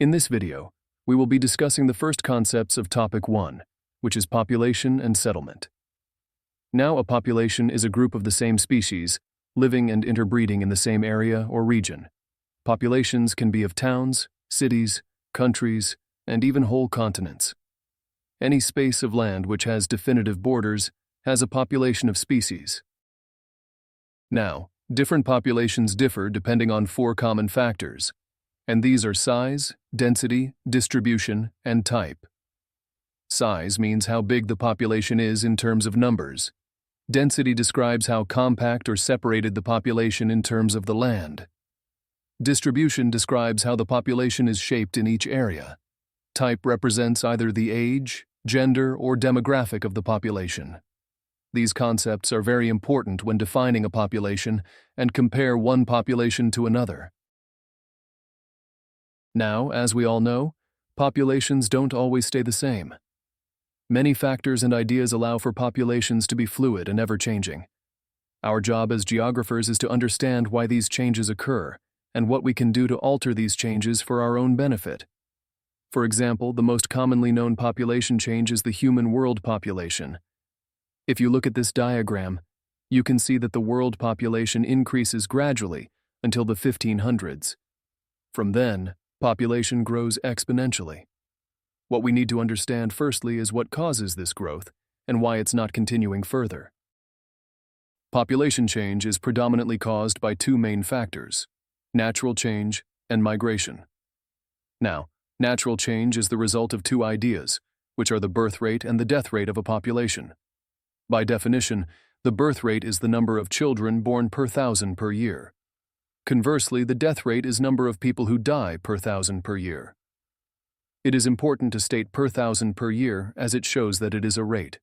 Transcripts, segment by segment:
In this video, we will be discussing the first concepts of Topic 1, which is population and settlement. Now, a population is a group of the same species, living and interbreeding in the same area or region. Populations can be of towns, cities, countries, and even whole continents. Any space of land which has definitive borders has a population of species. Now, different populations differ depending on 4 common factors, and these are size, density, distribution, and type. Size means how big the population is in terms of numbers. Density describes how compact or separated the population in terms of the land. Distribution describes how the population is shaped in each area. Type represents either the age, gender, or demographic of the population. These concepts are very important when defining a population and compare one population to another. Now, as we all know, populations don't always stay the same. Many factors and ideas allow for populations to be fluid and ever-changing. Our job as geographers is to understand why these changes occur and what we can do to alter these changes for our own benefit. For example, the most commonly known population change is the human world population. If you look at this diagram, you can see that the world population increases gradually until the 1500s. From then, population grows exponentially. What we need to understand firstly is what causes this growth and why it's not continuing further. Population change is predominantly caused by 2 main factors: natural change and migration. Now, natural change is the result of 2 ideas, which are the birth rate and the death rate of a population. By definition, the birth rate is the number of children born per 1,000 per year. Conversely, the death rate is number of people who die per 1,000 per year. It is important to state per 1,000 per year as it shows that it is a rate.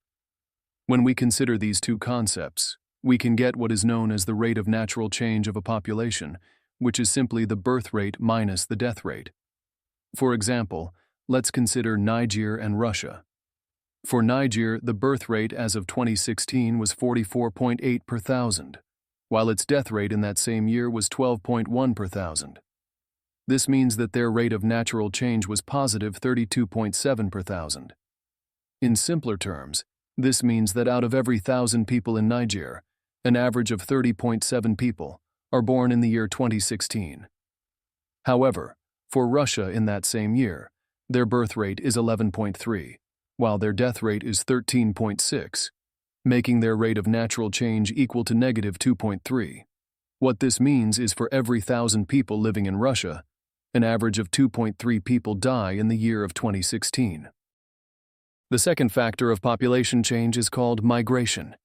When we consider these 2 concepts, we can get what is known as the rate of natural change of a population, which is simply the birth rate minus the death rate. For example, let's consider Niger and Russia. For Niger, the birth rate as of 2016 was 44.8 per 1,000, while its death rate in that same year was 12.1 per 1,000. This means that their rate of natural change was positive 32.7 per 1,000. In simpler terms, this means that out of every 1,000 people in Niger, an average of 30.7 people are born in the year 2016. However, for Russia in that same year, their birth rate is 11.3, while their death rate is 13.6, making their rate of natural change equal to negative 2.3. What this means is for every 1,000 people living in Russia, an average of 2.3 people die in the year of 2016. The second factor of population change is called migration.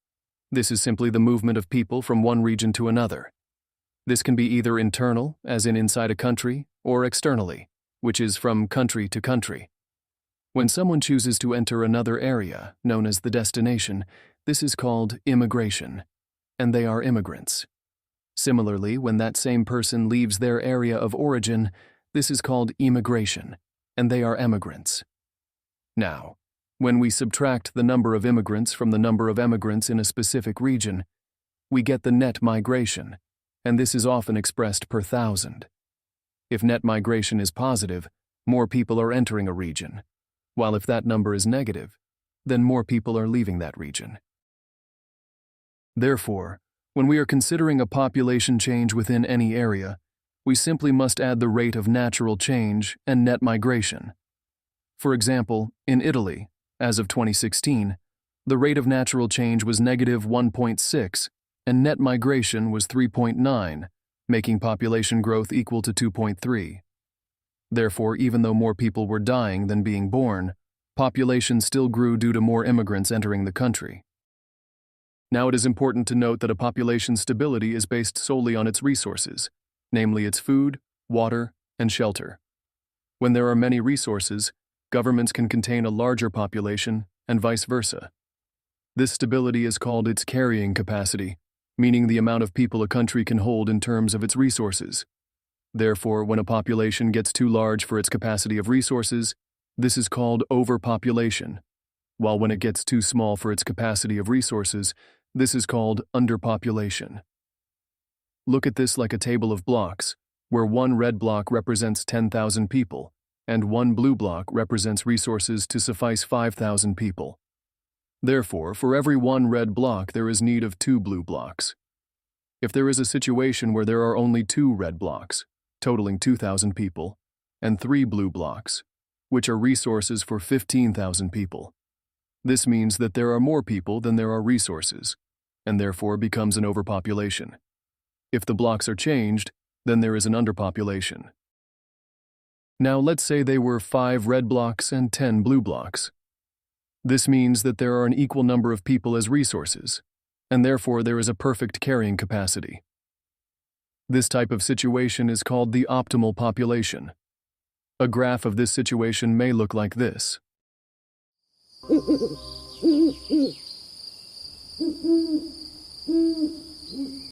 This is simply the movement of people from one region to another. This can be either internal, as in inside a country, or externally, which is from country to country. When someone chooses to enter another area, known as the destination, this is called immigration, and they are immigrants. Similarly, when that same person leaves their area of origin, this is called emigration, and they are emigrants. Now, when we subtract the number of immigrants from the number of emigrants in a specific region, we get the net migration, and this is often expressed per 1,000. If net migration is positive, more people are entering a region, while if that number is negative, then more people are leaving that region. Therefore, when we are considering a population change within any area, we simply must add the rate of natural change and net migration. For example, in Italy, as of 2016, the rate of natural change was negative 1.6 and net migration was 3.9, making population growth equal to 2.3. Therefore, even though more people were dying than being born, population still grew due to more immigrants entering the country. Now, it is important to note that a population's stability is based solely on its resources, namely its food, water, and shelter. When there are many resources, governments can contain a larger population, and vice versa. This stability is called its carrying capacity, meaning the amount of people a country can hold in terms of its resources. Therefore, when a population gets too large for its capacity of resources, this is called overpopulation, while when it gets too small for its capacity of resources, this is called underpopulation. Look at this like a table of blocks, where one red block represents 10,000 people, and 1 blue block represents resources to suffice 5,000 people. Therefore, for every 1 red block, there is need of 2 blue blocks. If there is a situation where there are only 2 red blocks, totaling 2,000 people, and 3 blue blocks, which are resources for 15,000 people, this means that there are more people than there are resources, and therefore becomes an overpopulation. If the blocks are changed, then there is an underpopulation. Now let's say they were 5 red blocks and 10 blue blocks. This means that there are an equal number of people as resources, and therefore there is a perfect carrying capacity. This type of situation is called the optimal population. A graph of this situation may look like this.